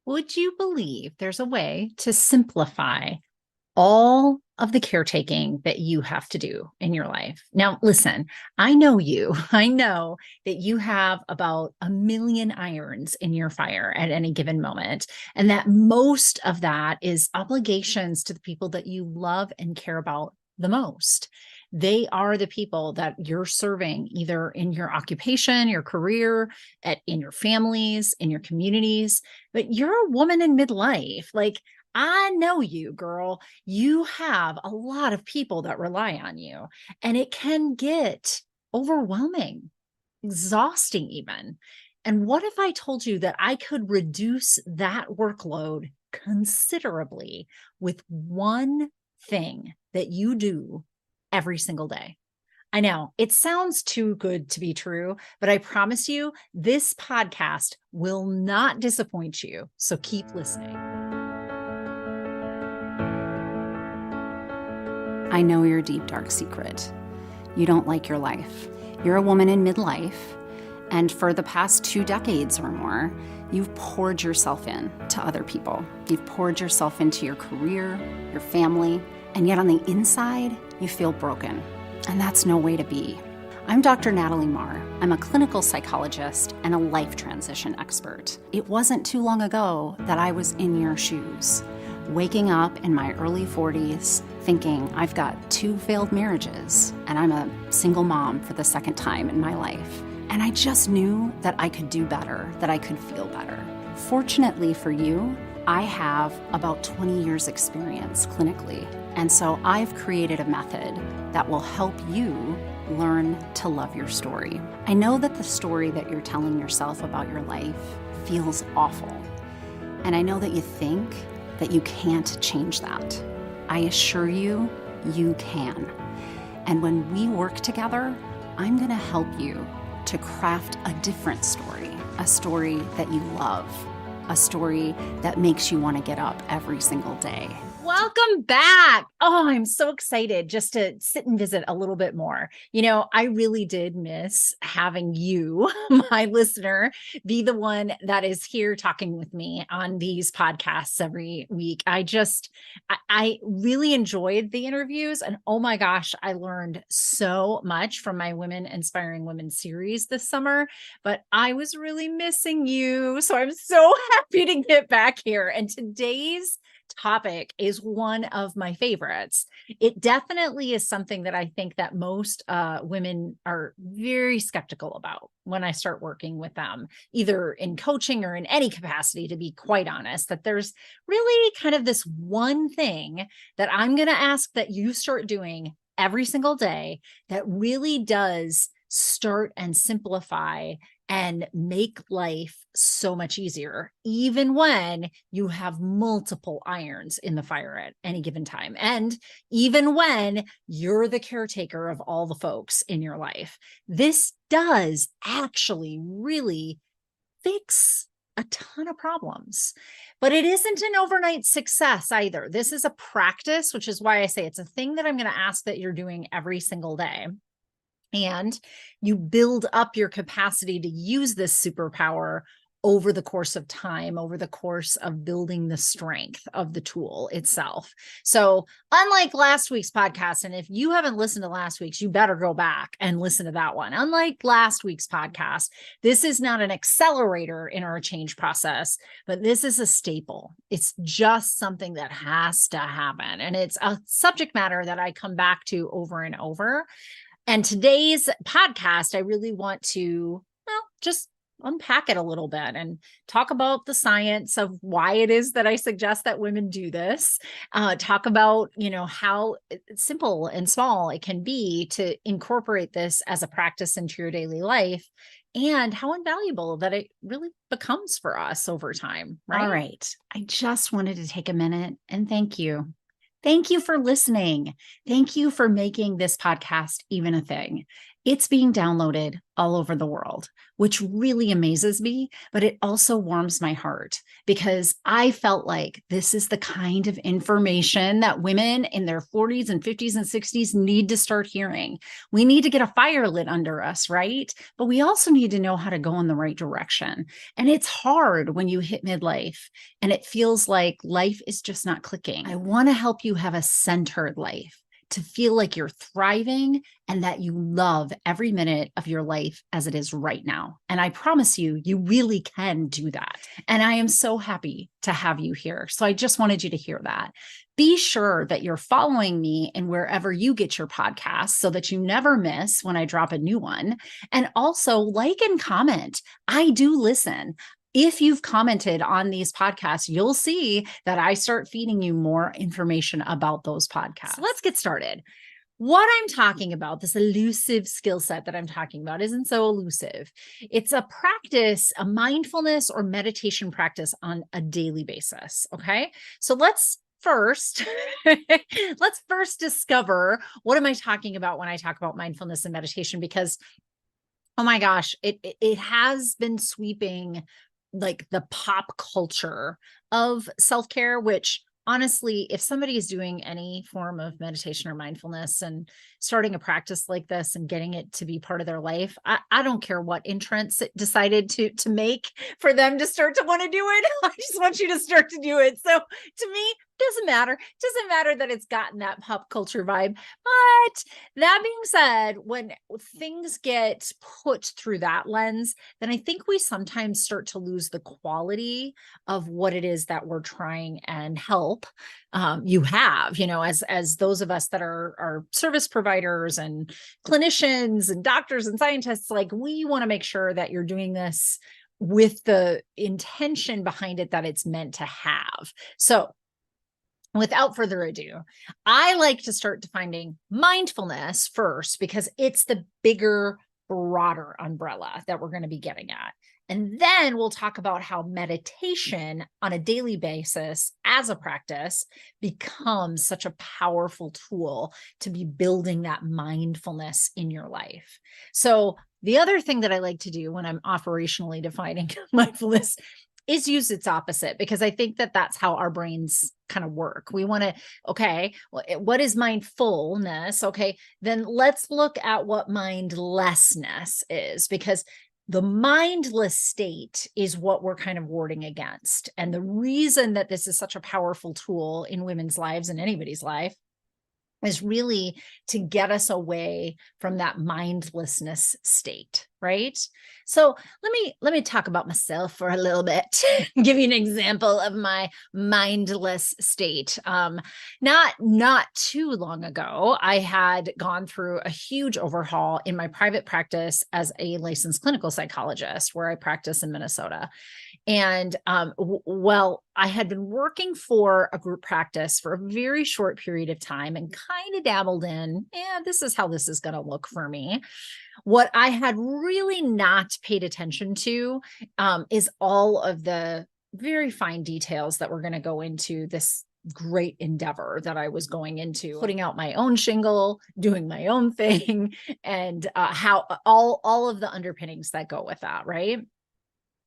Would you believe there's a way to simplify all of the caretaking that you have to do in your life? Now, listen, I know you. I know that you have about a million irons in your fire at any given moment, and that most of that is obligations to the people that you love and care about the most. They are the people that you're serving either in your occupation, your career, in your families, in your communities. But you're a woman in midlife. Like, I know you, girl. You have a lot of people that rely on you, and it can get overwhelming, exhausting, even. And what if I told you that I could reduce that workload considerably with one thing that you do every single day? I know it sounds too good to be true, but I promise you, this podcast will not disappoint you. So keep listening. I know your deep, dark secret. You don't like your life. You're a woman in midlife, and for the past 2 decades or more, you've poured yourself in to other people. You've poured yourself into your career, your family, and yet on the inside, you feel broken. And that's no way to be. I'm Dr. Natalie Marr. I'm a clinical psychologist and a life transition expert. It wasn't too long ago that I was in your shoes, waking up in my early 40s, thinking I've got 2 failed marriages and I'm a single mom for the second time in my life. And I just knew that I could do better, that I could feel better. Fortunately for you, I have about 20 years experience clinically. And so I've created a method that will help you learn to love your story. I know that the story that you're telling yourself about your life feels awful. And I know that you think that you can't change that. I assure you, you can. And when we work together, I'm going to help you to craft a different story, a story that you love, a story that makes you want to get up every single day. Welcome back. Oh, I'm so excited just to sit and visit a little bit more. You know, I really did miss having you, my listener, be the one that is here talking with me on these podcasts every week. I really enjoyed the interviews, and oh my gosh, I learned so much from my Women Inspiring Women series this summer, but I was really missing you. So I'm so happy to get back here. And today's topic is one of my favorites. It definitely is something that I think that most women are very skeptical about when I start working with them, either in coaching or in any capacity, to be quite honest, that there's really kind of this one thing that I'm going to ask that you start doing every single day that really does start and simplify and make life so much easier, even when you have multiple irons in the fire at any given time. And even when you're the caretaker of all the folks in your life, this does actually really fix a ton of problems. But it isn't an overnight success either. This is a practice, which is why I say it's a thing that I'm going to ask that you're doing every single day. And you build up your capacity to use this superpower over the course of time, over the course of building the strength of the tool itself. So unlike last week's podcast, and if you haven't listened to last week's, you better go back and listen to that one. Unlike last week's podcast, this is not an accelerator in our change process, but this is a staple. It's just something that has to happen. And it's a subject matter that I come back to over and over. And today's podcast, I really want to, just unpack it a little bit and talk about the science of why it is that I suggest that women do this. Talk about, how simple and small it can be to incorporate this as a practice into your daily life, and how invaluable that it really becomes for us over time. Right? All right. I just wanted to take a minute and thank you. Thank you for listening. Thank you for making this podcast even a thing. It's being downloaded all over the world, which really amazes me, but it also warms my heart because I felt like this is the kind of information that women in their 40s and 50s and 60s need to start hearing. We need to get a fire lit under us, right? But we also need to know how to go in the right direction. And it's hard when you hit midlife and it feels like life is just not clicking. I want to help you have a centered life, to feel like you're thriving and that you love every minute of your life as it is right now. And I promise you, you really can do that. And I am so happy to have you here. So I just wanted you to hear that. Be sure that you're following me in wherever you get your podcasts so that you never miss when I drop a new one. And also like and comment. I do listen. If you've commented on these podcasts, you'll see that I start feeding you more information about those podcasts. So let's get started. What I'm talking about, this elusive skill set that I'm talking about, isn't so elusive. It's a practice, a mindfulness or meditation practice on a daily basis. Okay. So let's first discover, what am I talking about when I talk about mindfulness and meditation? Because, oh my gosh, it has been sweeping like the pop culture of self-care, which honestly, if somebody is doing any form of meditation or mindfulness and starting a practice like this and getting it to be part of their life, I don't care what entrance it decided to make for them to start to want to do it. I just want you to start to do it. So to me, doesn't matter. It doesn't matter that it's gotten that pop culture vibe. But that being said, when things get put through that lens, then I think we sometimes start to lose the quality of what it is that we're trying and help you have, as those of us that are service providers and clinicians and doctors and scientists, like we want to make sure that you're doing this with the intention behind it that it's meant to have. So without further ado, I like to start defining mindfulness first because it's the bigger, broader umbrella that we're going to be getting at. And then we'll talk about how meditation on a daily basis as a practice becomes such a powerful tool to be building that mindfulness in your life. So the other thing that I like to do when I'm operationally defining mindfulness is use its opposite, because I think that that's how our brains kind of work. We want to, okay, well, what is mindfulness? Okay, then let's look at what mindlessness is, because the mindless state is what we're kind of warding against. And the reason that this is such a powerful tool in women's lives and anybody's life is really to get us away from that mindlessness state, right? So let me talk about myself for a little bit, give you an example of my mindless state. Not too long ago, I had gone through a huge overhaul in my private practice as a licensed clinical psychologist, where I practice in Minnesota. And well, I had been working for a group practice for a very short period of time and kind of dabbled in, this is how this is going to look for me. What I had really not paid attention to is all of the very fine details that we're going to go into this great endeavor that I was going into, putting out my own shingle, doing my own thing, and how all of the underpinnings that go with that, right?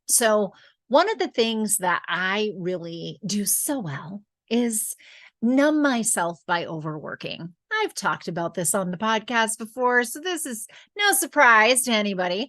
So one of the things that I really do so well is numb myself by overworking. I've talked about this on the podcast before, so this is no surprise to anybody.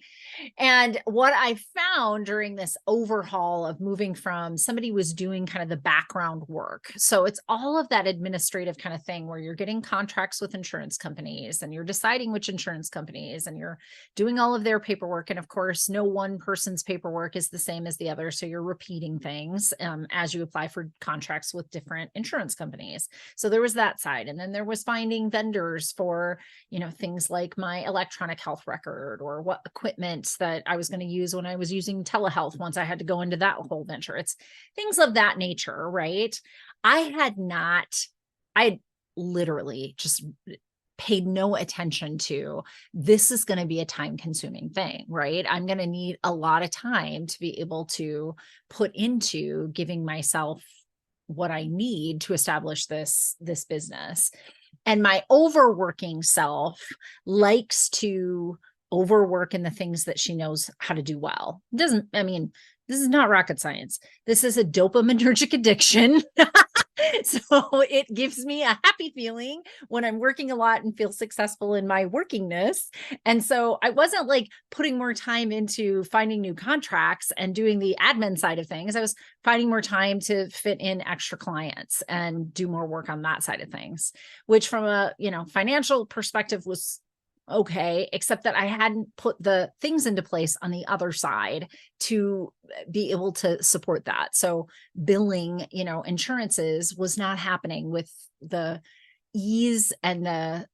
And what I found during this overhaul of moving from, somebody was doing kind of the background work. So it's all of that administrative kind of thing where you're getting contracts with insurance companies and you're deciding which insurance companies and you're doing all of their paperwork. And of course, no one person's paperwork is the same as the other. So you're repeating things as you apply for contracts with different insurance companies. So there was that side. And then there was finding vendors for, things like my electronic health record or what equipment that I was going to use when I was using telehealth once I had to go into that whole venture. It's things of that nature, right? I had literally just paid no attention to, this is going to be a time consuming thing, right? I'm going to need a lot of time to be able to put into giving myself what I need to establish this business. And my overworking self likes to overwork in the things that she knows how to do well. This is not rocket science. This is a dopaminergic addiction. So it gives me a happy feeling when I'm working a lot and feel successful in my workingness. And so I wasn't like putting more time into finding new contracts and doing the admin side of things. I was finding more time to fit in extra clients and do more work on that side of things, which from a, financial perspective was okay, except that I hadn't put the things into place on the other side to be able to support that. So billing, insurances was not happening with the ease and the,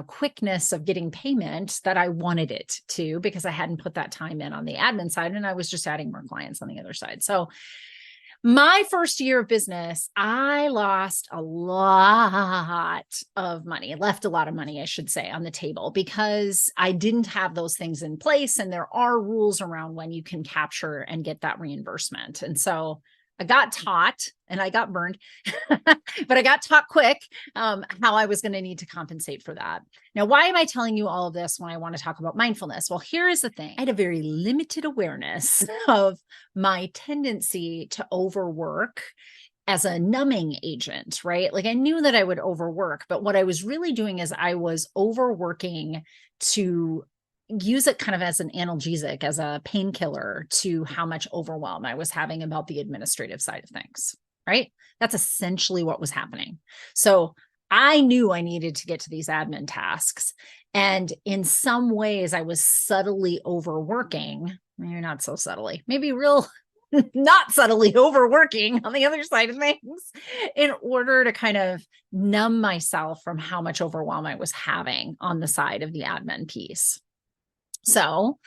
quickness of getting payment that I wanted it to, because I hadn't put that time in on the admin side and I was just adding more clients on the other side. So my first year of business, I lost a lot of money, left a lot of money, I should say, on the table because I didn't have those things in place. And there are rules around when you can capture and get that reimbursement. And so I got taught and I got burned, but I got taught quick how I was going to need to compensate for that. Now, why am I telling you all of this when I want to talk about mindfulness? Well, here is the thing. I had a very limited awareness of my tendency to overwork as a numbing agent, right? Like I knew that I would overwork, but what I was really doing is I was overworking to use it kind of as an analgesic, as a painkiller to how much overwhelm I was having about the administrative side of things, right? That's essentially what was happening. So I knew I needed to get to these admin tasks. And in some ways I was subtly overworking, maybe not so subtly, maybe real not subtly overworking on the other side of things in order to kind of numb myself from how much overwhelm I was having on the side of the admin piece. So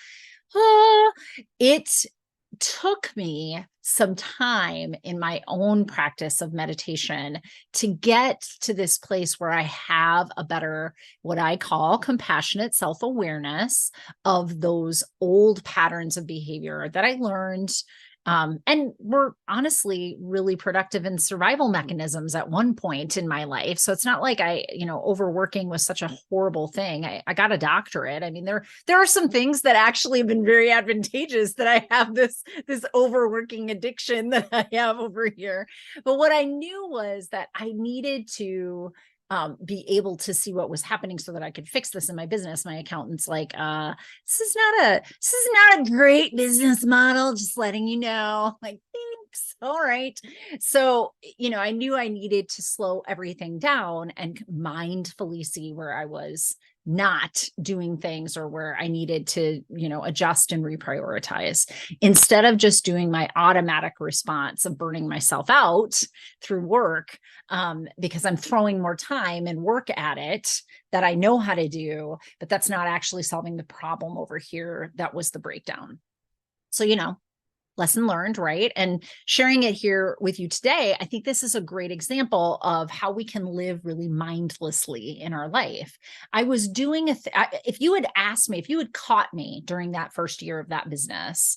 it took me some time in my own practice of meditation to get to this place where I have a better, what I call compassionate self-awareness of those old patterns of behavior that I learned and were honestly really productive in survival mechanisms at one point in my life. So it's not like overworking was such a horrible thing. I got a doctorate. I mean, there are some things that actually have been very advantageous that I have this overworking addiction that I have over here. But what I knew was that I needed to be able to see what was happening so that I could fix this in my business. My accountant's like, this is not a great business model, just letting you know. Like, thanks. All right. So, I knew I needed to slow everything down and mindfully see where I was not doing things or where I needed to, adjust and reprioritize instead of just doing my automatic response of burning myself out through work, because I'm throwing more time and work at it that I know how to do, but that's not actually solving the problem over here. That was the breakdown. So, lesson learned, right? And sharing it here with you today, I think this is a great example of how we can live really mindlessly in our life. I was doing if you had asked me, if you had caught me during that first year of that business,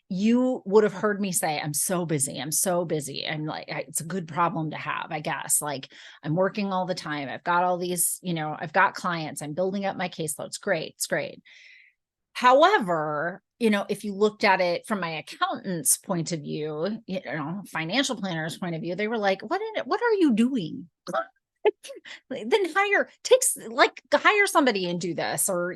you would have heard me say, I'm so busy. I'm so busy. I'm like, it's a good problem to have, I guess. Like I'm working all the time. I've got all these, I've got clients. I'm building up my caseload. It's great. It's great. However, if you looked at it from my accountant's point of view, financial planner's point of view, they were like, what are you doing? Then hire somebody and do this, or,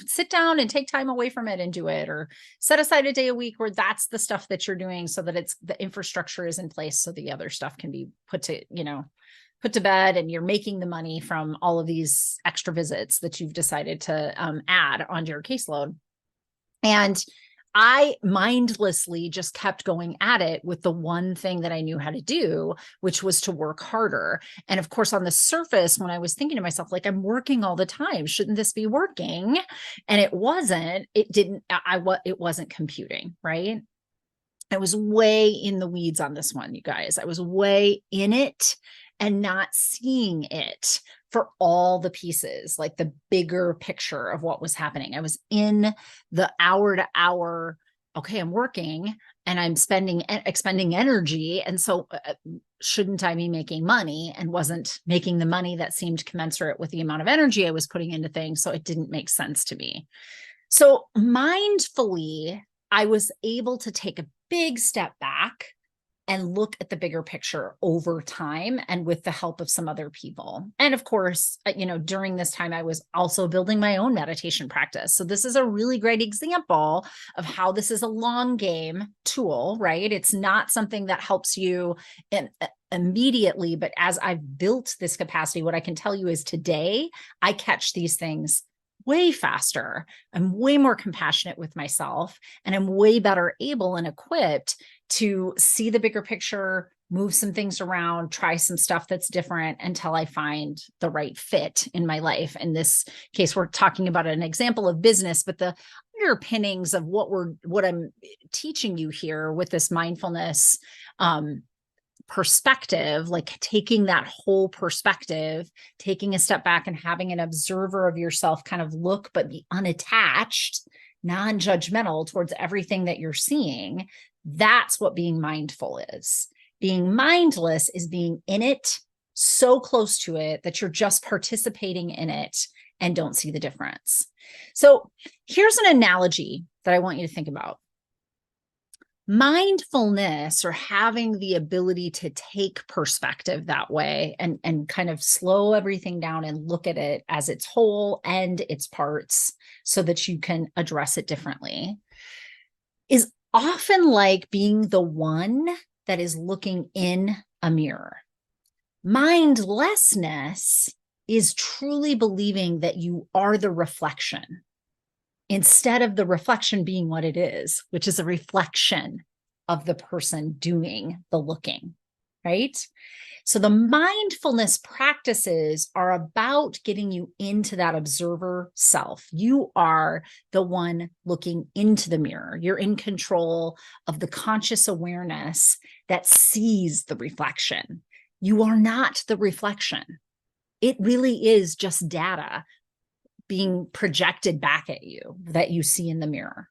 sit down and take time away from it and do it, or set aside a day a week where that's the stuff that you're doing so that the infrastructure is in place so the other stuff can be put to bed and you're making the money from all of these extra visits that you've decided to add onto your caseload. And I mindlessly just kept going at it with the one thing that I knew how to do, which was to work harder. And of course, on the surface, when I was thinking to myself, like, I'm working all the time, shouldn't this be working? And it wasn't, it wasn't computing, right? I was way in the weeds on this one, you guys. I was way in it and not seeing it for all the pieces, like the bigger picture of what was happening. I was in the hour to hour, okay, I'm working and I'm expending energy. And so shouldn't I be making money, and wasn't making the money that seemed commensurate with the amount of energy I was putting into things. So it didn't make sense to me. So mindfully, I was able to take a big step back and look at the bigger picture over time, and with the help of some other people. And of course, during this time, I was also building my own meditation practice. So this is a really great example of how this is a long game tool, right? It's not something that helps you immediately, but as I've built this capacity, what I can tell you is today, I catch these things way faster. I'm way more compassionate with myself, and I'm way better able and equipped to see the bigger picture, move some things around, try some stuff that's different until I find the right fit in my life. In this case, we're talking about an example of business, but the underpinnings of what I'm teaching you here with this mindfulness perspective, like taking that whole perspective, taking a step back and having an observer of yourself kind of look, but be unattached, non-judgmental towards everything that you're seeing. That's what being mindful is. Being mindless is being in it, so close to it that you're just participating in it and don't see the difference. So here's an analogy that I want you to think about. Mindfulness, or having the ability to take perspective that way and kind of slow everything down and look at it as its whole and its parts so that you can address it differently, is often like being the one that is looking in a mirror. Mindlessness is truly believing that you are the reflection, instead of the reflection being what it is, which is a reflection of the person doing the looking, right? So the mindfulness practices are about getting you into that observer self. You are the one looking into the mirror. You're in control of the conscious awareness that sees the reflection. You are not the reflection. It really is just data being projected back at you that you see in the mirror.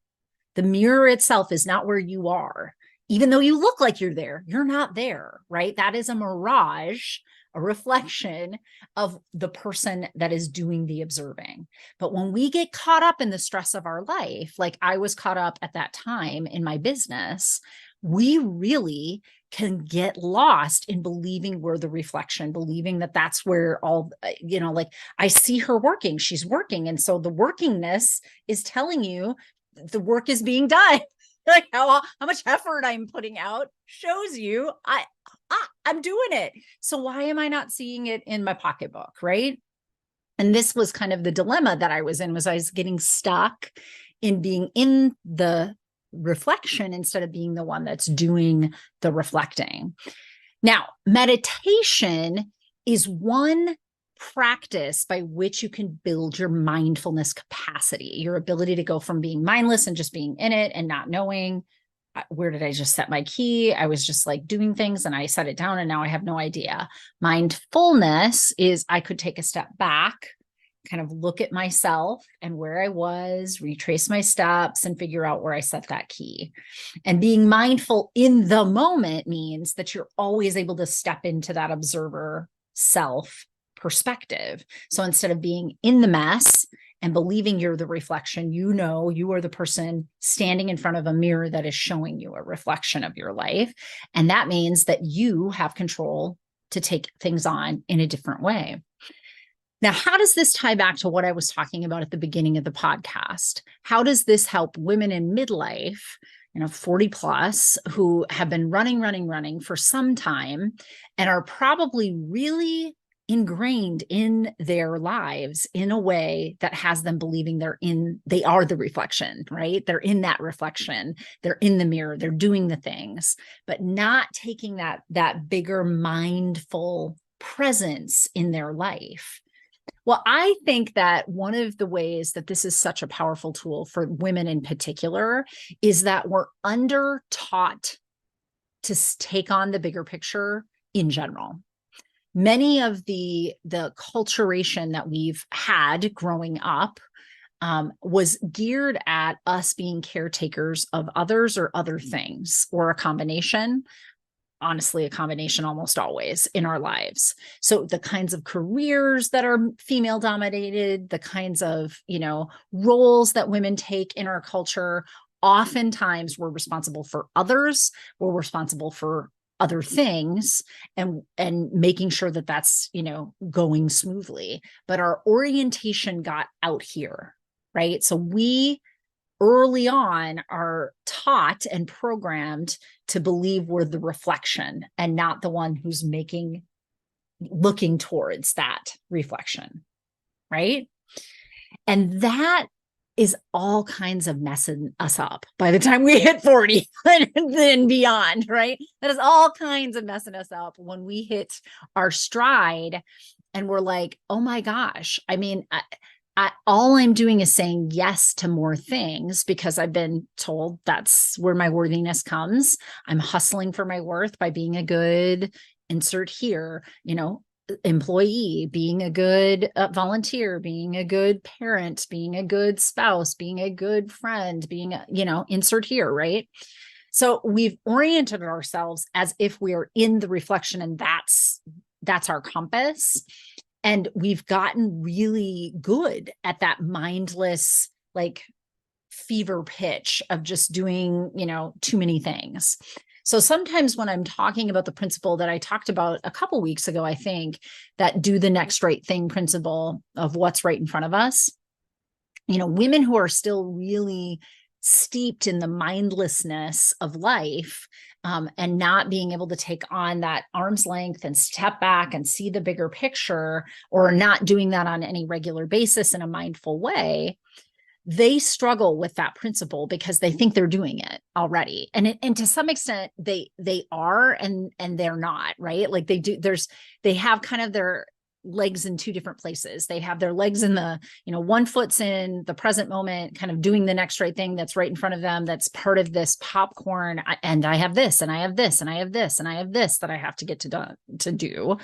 The mirror itself is not where you are. Even though you look like you're there, you're not there, right? That is a mirage, a reflection of the person that is doing the observing. But when we get caught up in the stress of our life, like I was caught up at that time in my business, we really can get lost in believing we're the reflection, believing that that's where all, like I see her working, she's working. And so the workingness is telling you the work is being done. Like how much effort I'm putting out shows you I'm doing it. So why am I not seeing it in my pocketbook, right? And this was kind of the dilemma that I was in, was I was getting stuck in being in the reflection instead of being the one that's doing the reflecting. Now, meditation is one practice by which you can build your mindfulness capacity, your ability to go from being mindless and just being in it and not knowing where did I just set my key. I was just like doing things and I set it down and now I have no idea. Mindfulness is I could take a step back, kind of look at myself and where I was, retrace my steps and figure out where I set that key. And being mindful in the moment means that you're always able to step into that observer self perspective. So instead of being in the mess and believing you're the reflection, you are the person standing in front of a mirror that is showing you a reflection of your life. And that means that you have control to take things on in a different way. Now, how does this tie back to what I was talking about at the beginning of the podcast? How does this help women in midlife, 40 plus, who have been running for some time and are probably really ingrained in their lives in a way that has them believing they are the reflection, right? They're in that reflection. They're in the mirror. They're doing the things, but not taking that bigger mindful presence in their life. Well, I think that one of the ways that this is such a powerful tool for women in particular is that we're under-taught to take on the bigger picture in general. Many of the culturation that we've had growing up was geared at us being caretakers of others or other things, or a combination. Honestly, a combination almost always in our lives. So the kinds of careers that are female dominated, the kinds of, roles that women take in our culture, oftentimes we're responsible for others, we're responsible for other things, and making sure that that's, going smoothly. But our orientation got out here, right? So we early on are taught and programmed to believe we're the reflection and not the one who's looking towards that reflection, right? And that is all kinds of messing us up by the time we hit 40 and then beyond, right? That is all kinds of messing us up when we hit our stride and we're like, oh my gosh, I mean, all I'm doing is saying yes to more things because I've been told that's where my worthiness comes. I'm hustling for my worth by being a good insert here, employee, being a good volunteer, being a good parent, being a good spouse, being a good friend, being insert here, right? So we've oriented ourselves as if we're in the reflection, and that's our compass. And we've gotten really good at that mindless, like, fever pitch of just doing, too many things. So sometimes when I'm talking about the principle that I talked about a couple weeks ago, I think that do the next right thing principle of what's right in front of us, women who are still really steeped in the mindlessness of life, and not being able to take on that arm's length and step back and see the bigger picture, or not doing that on any regular basis in a mindful way, they struggle with that principle because they think they're doing it already. And to some extent they are, and they're not, right? Like they have kind of their legs in two different places. They have their legs in the, one foot's in the present moment, kind of doing the next right thing that's right in front of them. That's part of this popcorn. And I have this, and I have this, and I have this, and I have this that I have to get to do.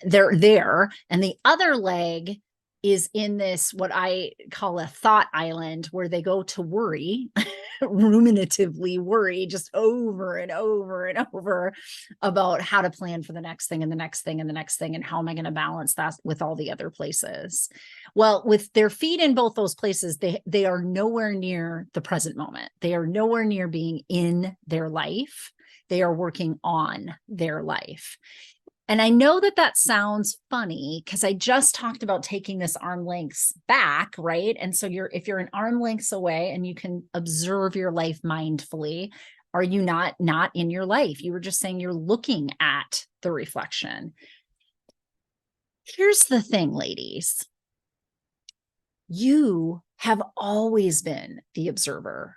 They're there. And the other leg is in this, what I call a thought island, where they go to worry, ruminatively worry just over and over and over about how to plan for the next thing and the next thing and the next thing. And how am I going to balance that with all the other places? Well, with their feet in both those places, they are nowhere near the present moment. They are nowhere near being in their life. They are working on their life. And I know that sounds funny because I just talked about taking this arm lengths back, right? And so if you're an arm lengths away and you can observe your life mindfully, are you not in your life? You were just saying you're looking at the reflection. Here's the thing, ladies. You have always been the observer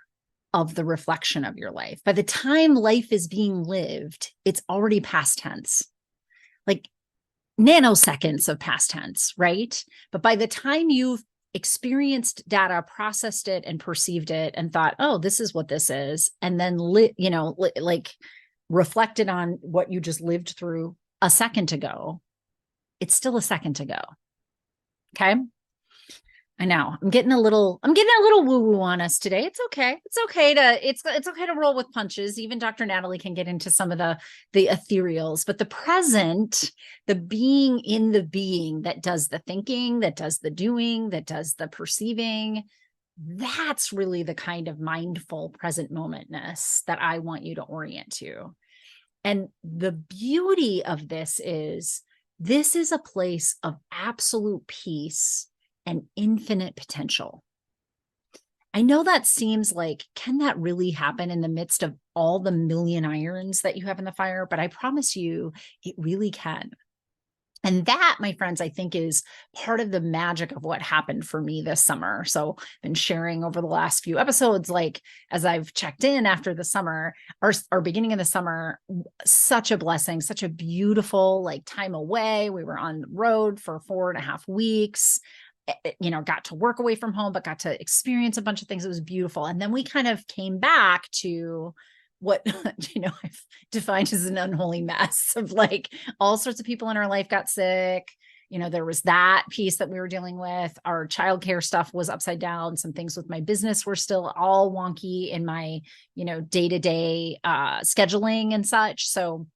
of the reflection of your life. By the time life is being lived, it's already past tense. Like nanoseconds of past tense, right? But by the time you've experienced data, processed it and perceived it and thought, oh, this is what this is, and then reflected on what you just lived through a second ago, it's still a second ago. Okay. I know I'm getting a little woo-woo on us today. It's okay. It's okay to roll with punches. Even Dr. Natalie can get into some of the ethereals, but the present, the being in the being that does the thinking, that does the doing, that does the perceiving, that's really the kind of mindful present momentness that I want you to orient to. And the beauty of this is a place of absolute peace and infinite potential. I know that seems like, can that really happen in the midst of all the million irons that you have in the fire? But I promise you, it really can. And that, my friends, I think is part of the magic of what happened for me this summer. So I've been sharing over the last few episodes, like as I've checked in after the summer, our beginning of the summer, such a blessing, such a beautiful time away. We were on the road for 4.5 weeks. Got to work away from home, but got to experience a bunch of things. It was beautiful. And then we kind of came back to what, I've defined as an unholy mess of all sorts of people in our life got sick. There was that piece that we were dealing with. Our childcare stuff was upside down. Some things with my business were still all wonky in my, day-to-day scheduling and such. So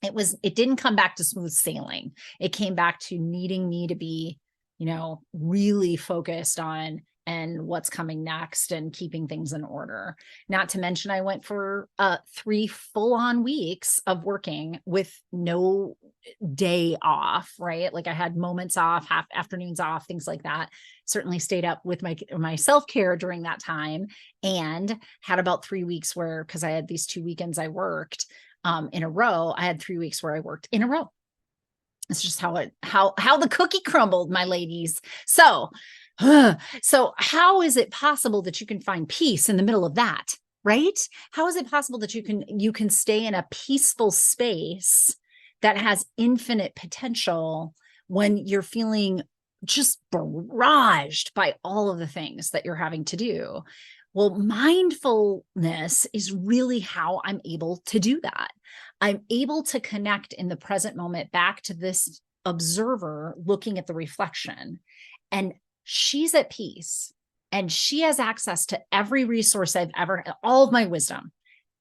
it didn't come back to smooth sailing. It came back to needing me to be, really focused on and what's coming next and keeping things in order. Not to mention I went for 3 full-on weeks of working with no day off, right? Like I had moments off, half afternoons off, things like that. Certainly stayed up with my self-care during that time, and had about 3 weeks where, because I had these 2 weekends I worked in a row, I had 3 weeks where I worked in a row. It's just how the cookie crumbled, my ladies. So how is it possible that you can find peace in the middle of that, right? How is it possible that you can stay in a peaceful space that has infinite potential when you're feeling just barraged by all of the things that you're having to do? Well, mindfulness is really how I'm able to do that. I'm able to connect in the present moment back to this observer looking at the reflection, and she's at peace, and she has access to every resource I've ever, all of my wisdom,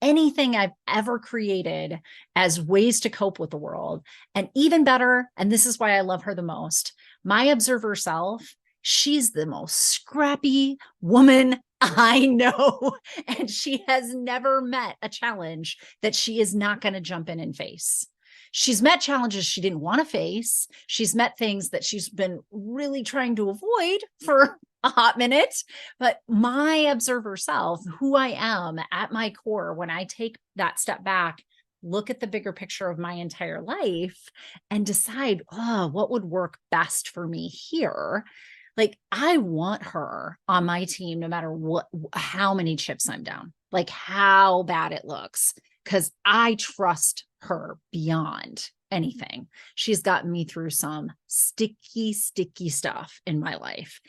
anything I've ever created as ways to cope with the world. And even better, and this is why I love her the most, my observer self, she's the most scrappy woman I know. And she has never met a challenge that she is not going to jump in and face. She's met challenges she didn't want to face. She's met things that she's been really trying to avoid for a hot minute. But my observer self, who I am at my core, when I take that step back, look at the bigger picture of my entire life and decide, what would work best for me here? Like, I want her on my team, no matter how many chips I'm down, like how bad it looks, because I trust her beyond anything. She's gotten me through some sticky stuff in my life,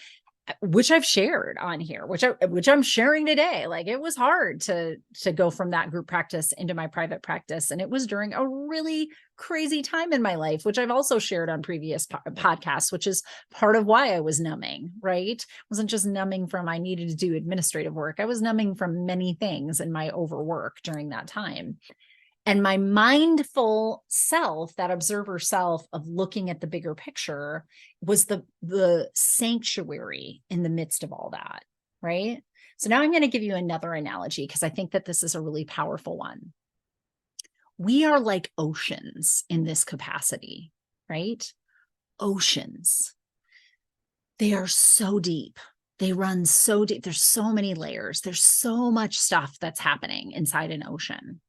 which I've shared on here, which I'm sharing today. Like, it was hard to go from that group practice into my private practice. And it was during a really crazy time in my life, which I've also shared on previous podcasts, which is part of why I was numbing, right? I wasn't just numbing from I needed to do administrative work. I was numbing from many things in my overwork during that time. And my mindful self, that observer self of looking at the bigger picture, was the sanctuary in the midst of all that, right? So now I'm going to give you another analogy, because I think that this is a really powerful one. We are like oceans in this capacity, right? Oceans. They are so deep. They run so deep. There's so many layers. There's so much stuff that's happening inside an ocean.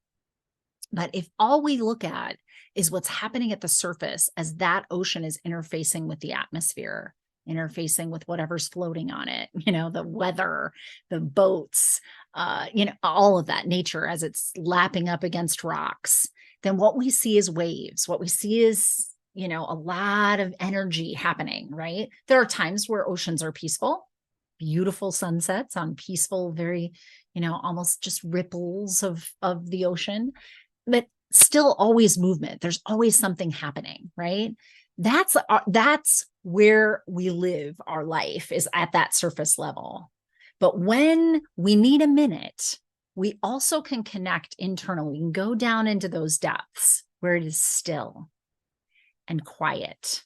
But if all we look at is what's happening at the surface as that ocean is interfacing with the atmosphere, interfacing with whatever's floating on it, the weather, the boats, all of that nature as it's lapping up against rocks, then what we see is waves. What we see is, a lot of energy happening, right? There are times where oceans are peaceful, beautiful sunsets on peaceful, very, almost just ripples of the ocean. But still always movement. There's always something happening, right? That's where we live our life, is at that surface level. But when we need a minute, we also can connect internally. We can go down into those depths where it is still and quiet.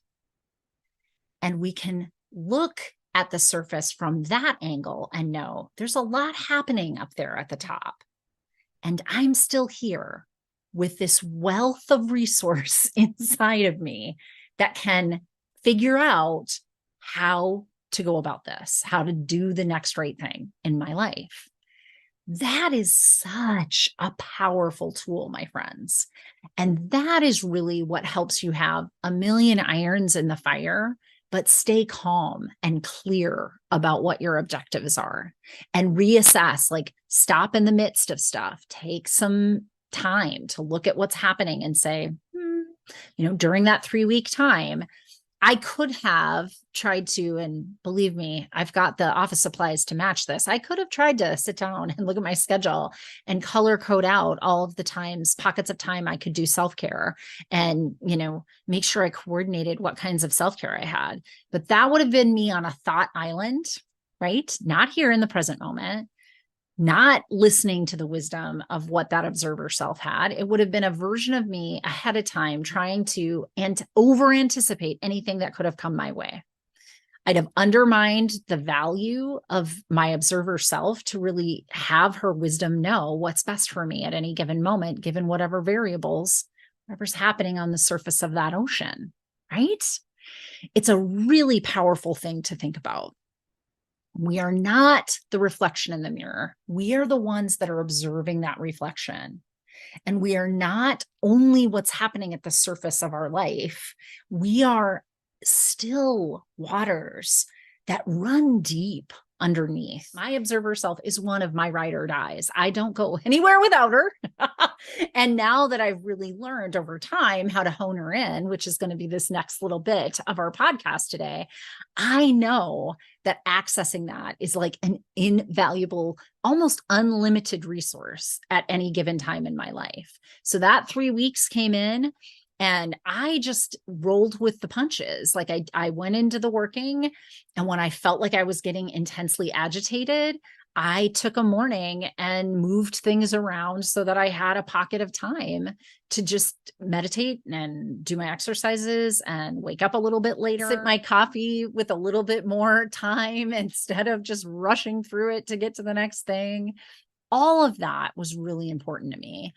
And we can look at the surface from that angle and know there's a lot happening up there at the top. And I'm still here with this wealth of resource inside of me that can figure out how to go about this, how to do the next right thing in my life. That is such a powerful tool, my friends. And that is really what helps you have a million irons in the fire, but stay calm and clear about what your objectives are, and reassess, like stop in the midst of stuff, take some time to look at what's happening and say, during that 3-week time, I could have tried to, and believe me, I've got the office supplies to match this. I could have tried to sit down and look at my schedule and color code out all of the times, pockets of time I could do self-care and, make sure I coordinated what kinds of self-care I had. But that would have been me on a thought island, right? Not here in the present moment, not listening to the wisdom of what that observer self had. It would have been a version of me ahead of time trying to over anticipate anything that could have come my way. I'd have undermined the value of my observer self to really have her wisdom know what's best for me at any given moment, given whatever's happening on the surface of that ocean, right? It's a really powerful thing to think about. We are not the reflection in the mirror. We are the ones that are observing that reflection. And we are not only what's happening at the surface of our life. We are still waters that run deep underneath. My observer self is one of my ride or dies. I don't go anywhere without her. And now that I've really learned over time how to hone her in, which is going to be this next little bit of our podcast today, I know that accessing that is like an invaluable, almost unlimited resource at any given time in my life. So that 3 weeks came in and I just rolled with the punches. Like I went into the working, and when I felt like I was getting intensely agitated, I took a morning and moved things around so that I had a pocket of time to just meditate and do my exercises and wake up a little bit later, sip my coffee with a little bit more time instead of just rushing through it to get to the next thing. All of that was really important to me.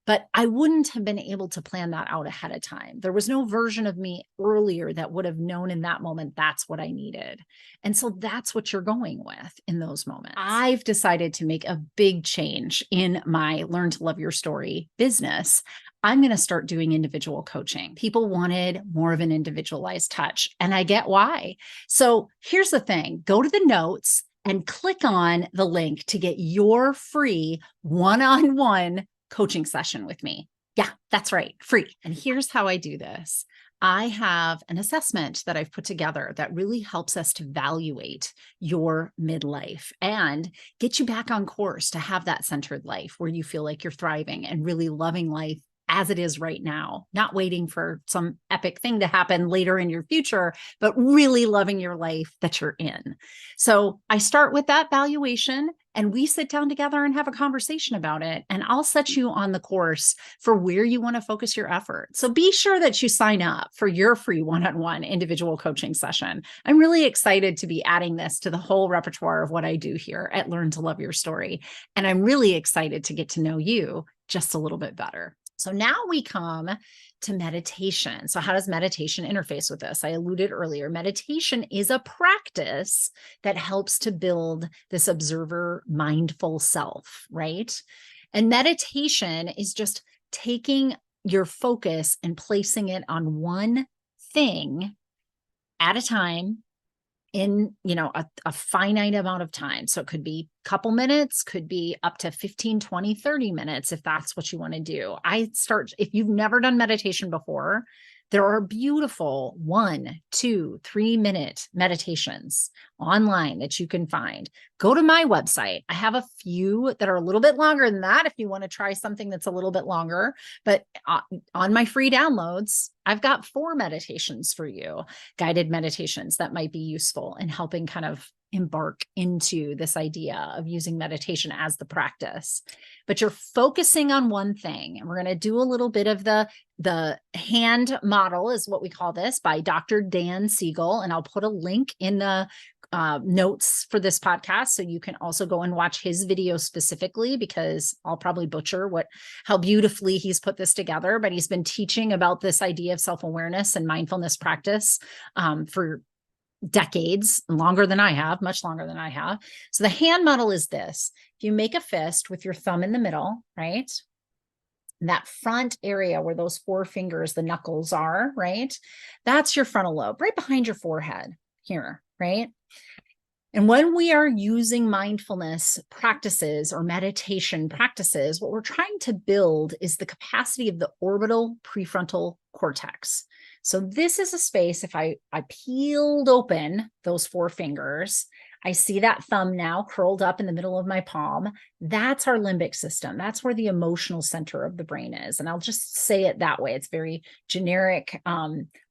But I wouldn't have been able to plan that out ahead of time. There was no version of me earlier that would have known in that moment that's what I needed. And so that's what you're going with in those moments. I've decided to make a big change in my Learn to Love Your Story business. I'm going to start doing individual coaching. People wanted more of an individualized touch, and I get why. So here's the thing. Go to the notes and click on the link to get your free one-on-one coaching session with me. Yeah, that's right. Free. And here's how I do this. I have an assessment that I've put together that really helps us to evaluate your midlife and get you back on course to have that centered life where you feel like you're thriving and really loving life as it is right now, not waiting for some epic thing to happen later in your future, but really loving your life that you're in. So I start with that valuation, and we sit down together and have a conversation about it. And I'll set you on the course for where you want to focus your effort. So be sure that you sign up for your free one-on-one individual coaching session. I'm really excited to be adding this to the whole repertoire of what I do here at Learn to Love Your Story. And I'm really excited to get to know you just a little bit better. So now we come to meditation. So how does meditation interface with this? I alluded earlier, meditation is a practice that helps to build this observer mindful self, right? And meditation is just taking your focus and placing it on one thing at a time in, a finite amount of time. So it could be a couple minutes, could be up to 15, 20, 30 minutes, if that's what you want to do. If you've never done meditation before, there are beautiful 1, 2, 3 minute meditations online that you can find. Go to my website. I have a few that are a little bit longer than that if you want to try something that's a little bit longer. But on my free downloads, I've got 4 meditations for you, guided meditations that might be useful in helping kind of embark into this idea of using meditation as the practice. But you're focusing on one thing. And we're going to do a little bit of the hand model is what we call this by Dr. Dan Siegel. And I'll put a link in the notes for this podcast. So you can also go and watch his video specifically, because I'll probably butcher how beautifully he's put this together, but he's been teaching about this idea of self-awareness and mindfulness practice for decades, longer than I have, much longer than I have. So the hand model is this. If you make a fist with your thumb in the middle, right? That front area where those 4 fingers, the knuckles are, right? That's your frontal lobe, right behind your forehead here, right? And when we are using mindfulness practices or meditation practices, what we're trying to build is the capacity of the orbital prefrontal cortex. So this is a space, if I peeled open those four fingers, I see that thumb now curled up in the middle of my palm. That's our limbic system. That's where the emotional center of the brain is. And I'll just say it that way. It's very generic,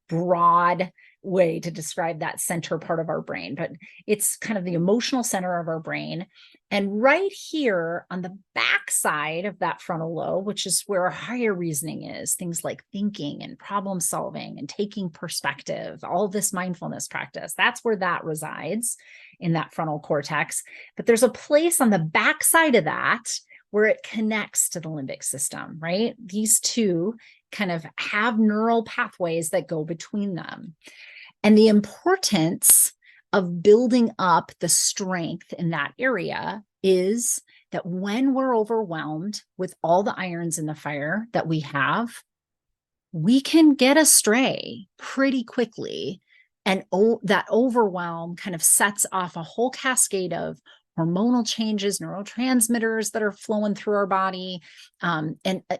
broad way to describe that center part of our brain, but it's kind of the emotional center of our brain. And right here on the back side of that frontal lobe, which is where our higher reasoning is, things like thinking and problem solving and taking perspective, all this mindfulness practice, that's where that resides, in that frontal cortex. But there's a place on the back side of that where it connects to the limbic system, right? These two kind of have neural pathways that go between them. And the importance of building up the strength in that area is that when we're overwhelmed with all the irons in the fire that we have, we can get astray pretty quickly. And that overwhelm kind of sets off a whole cascade of hormonal changes, neurotransmitters that are flowing through our body. And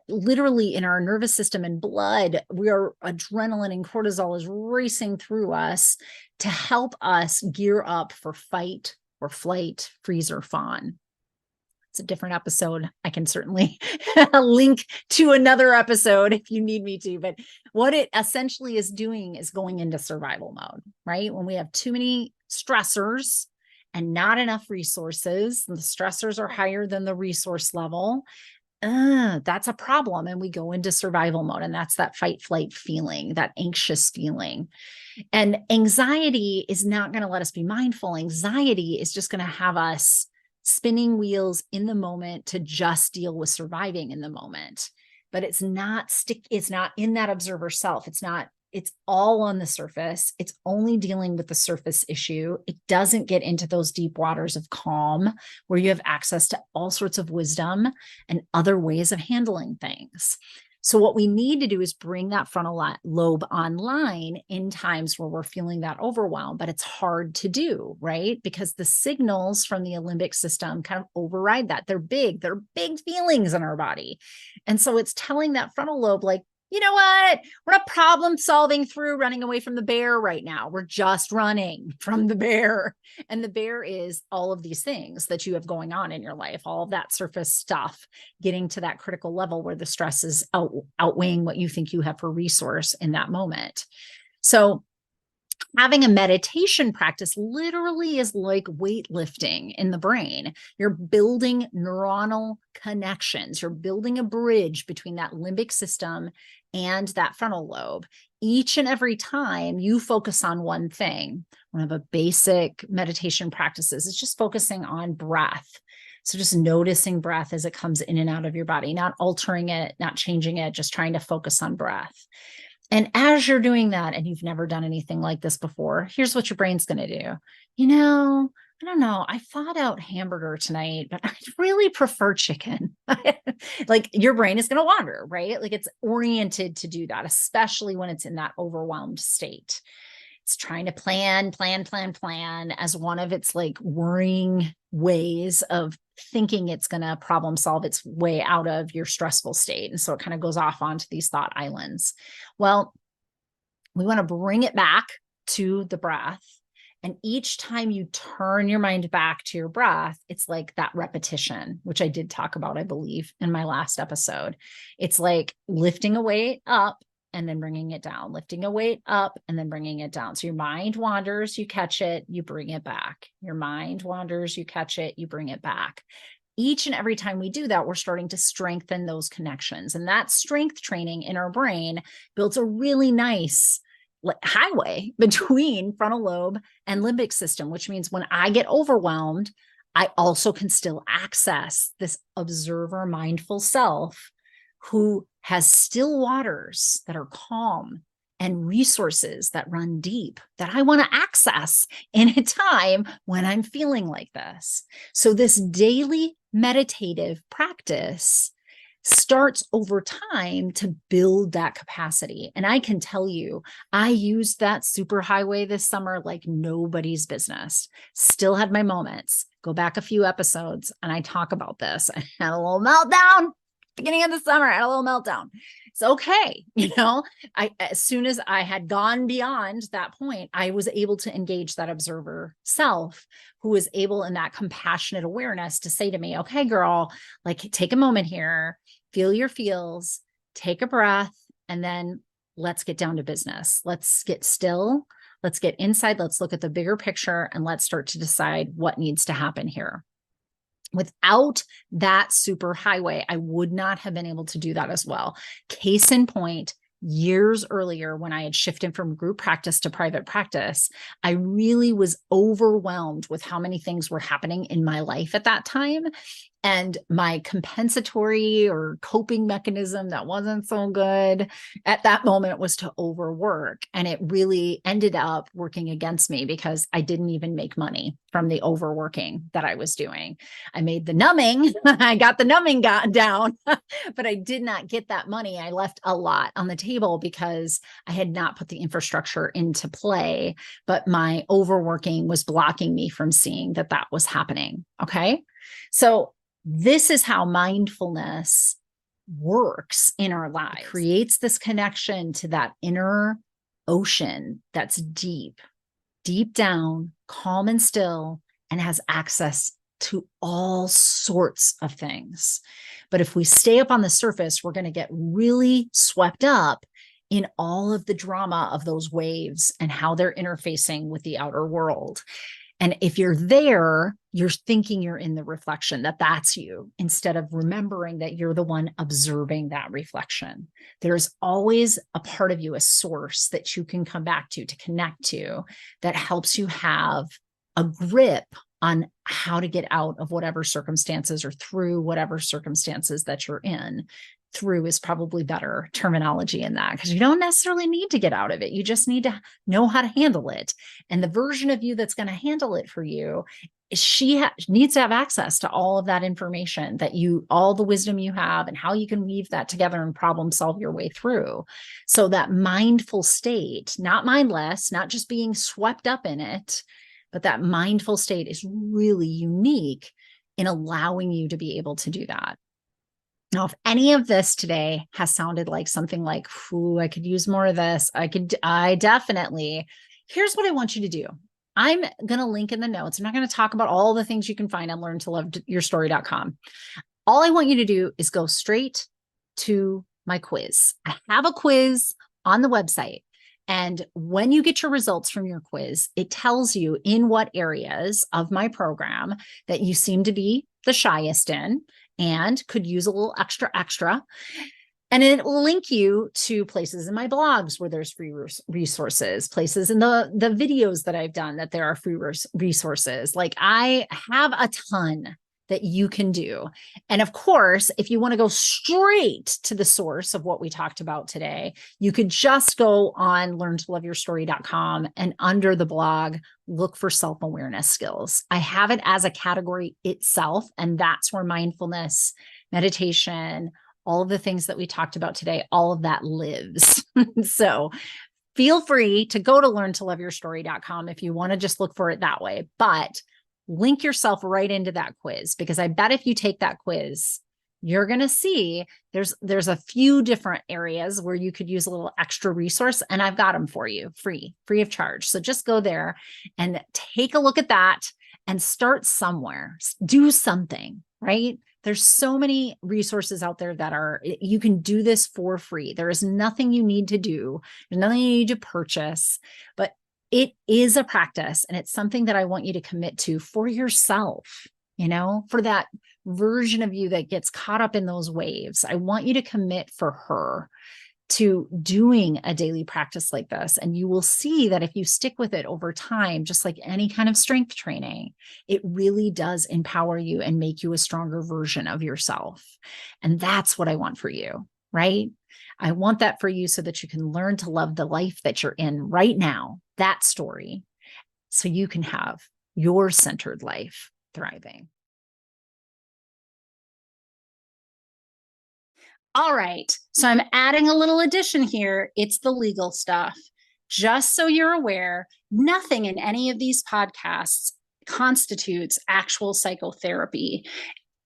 literally in our nervous system and blood, adrenaline and cortisol is racing through us to help us gear up for fight or flight, freeze or fawn. It's a different episode. I can certainly link to another episode if you need me to. But what it essentially is doing is going into survival mode, right? When we have too many stressors and not enough resources, the stressors are higher than the resource level, that's a problem. And we go into survival mode. And that's that fight, flight feeling, that anxious feeling. And anxiety is not going to let us be mindful. Anxiety is just going to have us spinning wheels in the moment to just deal with surviving in the moment. But it's not in that observer self. It's all on the surface. It's only dealing with the surface issue. It doesn't get into those deep waters of calm where you have access to all sorts of wisdom and other ways of handling things. So what we need to do is bring that frontal lobe online in times where we're feeling that overwhelm, but it's hard to do, right? Because the signals from the limbic system kind of override that. They're big feelings in our body. And so it's telling that frontal lobe, like, you know what? We're not problem solving through running away from the bear right now. We're just running from the bear. And the bear is all of these things that you have going on in your life, all of that surface stuff, getting to that critical level where the stress is outweighing what you think you have for resource in that moment. So having a meditation practice literally is like weightlifting in the brain. You're building neuronal connections. You're building a bridge between that limbic system and that frontal lobe. Each and every time you focus on one thing, one of the basic meditation practices is just focusing on breath. So just noticing breath as it comes in and out of your body, not altering it, not changing it, just trying to focus on breath. And as you're doing that, and you've never done anything like this before, here's what your brain's going to do. I don't know. I thought out hamburger tonight, but I really prefer chicken. Like your brain is going to wander, right? Like it's oriented to do that, especially when it's in that overwhelmed state. It's trying to plan as one of its like worrying ways of thinking it's going to problem solve its way out of your stressful state. And so it kind of goes off onto these thought islands. Well, we want to bring it back to the breath. And each time you turn your mind back to your breath, it's like that repetition, which I did talk about, I believe, in my last episode. It's like lifting a weight up and then bringing it down, lifting a weight up and then bringing it down. So your mind wanders, you catch it, you bring it back. Your mind wanders, you catch it, you bring it back. Each and every time we do that, we're starting to strengthen those connections. And that strength training in our brain builds a really nice highway between frontal lobe and limbic system, which means when I get overwhelmed, I also can still access this observer mindful self who has still waters that are calm and resources that run deep that I want to access in a time when I'm feeling like this. So this daily meditative practice starts over time to build that capacity. And I can tell you, I used that superhighway this summer like nobody's business. Still had my moments. Go back a few episodes and I talk about this. I had a little meltdown. Beginning of the summer, I had a little meltdown. It's okay. As soon as I had gone beyond that point, I was able to engage that observer self who was able in that compassionate awareness to say to me, okay, girl, like take a moment here, feel your feels, take a breath, and then let's get down to business. Let's get still. Let's get inside. Let's look at the bigger picture and let's start to decide what needs to happen here. Without that super highway, I would not have been able to do that as well. Case in point, years earlier, when I had shifted from group practice to private practice, I really was overwhelmed with how many things were happening in my life at that time. And my compensatory or coping mechanism that wasn't so good at that moment was to overwork. And it really ended up working against me because I didn't even make money from the overworking that I was doing. I made the numbing, I got the numbing down, but I did not get that money. I left a lot on the table because I had not put the infrastructure into play, but my overworking was blocking me from seeing that that was happening. Okay. So this is how mindfulness works in our lives. It creates this connection to that inner ocean that's deep, deep down, calm and still, and has access to all sorts of things. But if we stay up on the surface, we're going to get really swept up in all of the drama of those waves and how they're interfacing with the outer world. And if you're there, you're thinking you're in the reflection, that that's you, instead of remembering that you're the one observing that reflection. There's always a part of you, a source that you can come back to connect to, that helps you have a grip on how to get out of whatever circumstances or through whatever circumstances that you're in. Through is probably better terminology in that, because you don't necessarily need to get out of it. You just need to know how to handle it. And the version of you that's going to handle it for you, needs to have access to all of that information, that all the wisdom you have and how you can weave that together and problem solve your way through. So that mindful state, not mindless, not just being swept up in it, but that mindful state is really unique in allowing you to be able to do that. Now, if any of this today has sounded like something like, ooh, I could use more of this, I definitely, here's what I want you to do. I'm going to link in the notes. I'm not going to talk about all the things you can find on learntoloveyourstory.com. All I want you to do is go straight to my quiz. I have a quiz on the website. And when you get your results from your quiz, it tells you in what areas of my program that you seem to be the shyest in and could use a little extra. And it will link you to places in my blogs where there's free resources, places in the videos that I've done that there are free resources. Like I have a ton that you can do. And of course, if you want to go straight to the source of what we talked about today, you could just go on learntoloveyourstory.com and under the blog, look for self-awareness skills. I have it as a category itself, and that's where mindfulness, meditation, all of the things that we talked about today, all of that lives. So feel free to go to learntoloveyourstory.com if you want to just look for it that way. But link yourself right into that quiz, because I bet if you take that quiz, you're going to see there's a few different areas where you could use a little extra resource, and I've got them for you free of charge. So just go there and take a look at that and start somewhere, do something, right? There's so many resources out there that you can do this for free. There is nothing you need to do. There's nothing you need to purchase, but it is a practice, and it's something that I want you to commit to for yourself, for that version of you that gets caught up in those waves. I want you to commit for her to doing a daily practice like this. And you will see that if you stick with it over time, just like any kind of strength training, it really does empower you and make you a stronger version of yourself. And that's what I want for you, right? I want that for you so that you can learn to love the life that you're in right now, that story, so you can have your centered life thriving. All right. So I'm adding a little addition here. It's the legal stuff. Just so you're aware, nothing in any of these podcasts constitutes actual psychotherapy.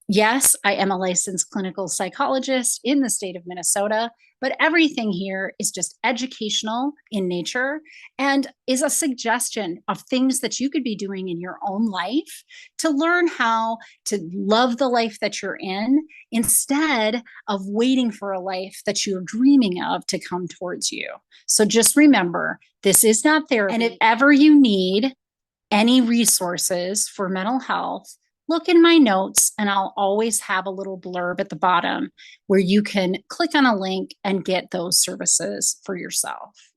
Yes, I am a licensed clinical psychologist in the state of Minnesota, but everything here is just educational in nature and is a suggestion of things that you could be doing in your own life to learn how to love the life that you're in instead of waiting for a life that you're dreaming of to come towards you. So just remember, this is not therapy. And if ever you need any resources for mental health, look in my notes and I'll always have a little blurb at the bottom where you can click on a link and get those services for yourself.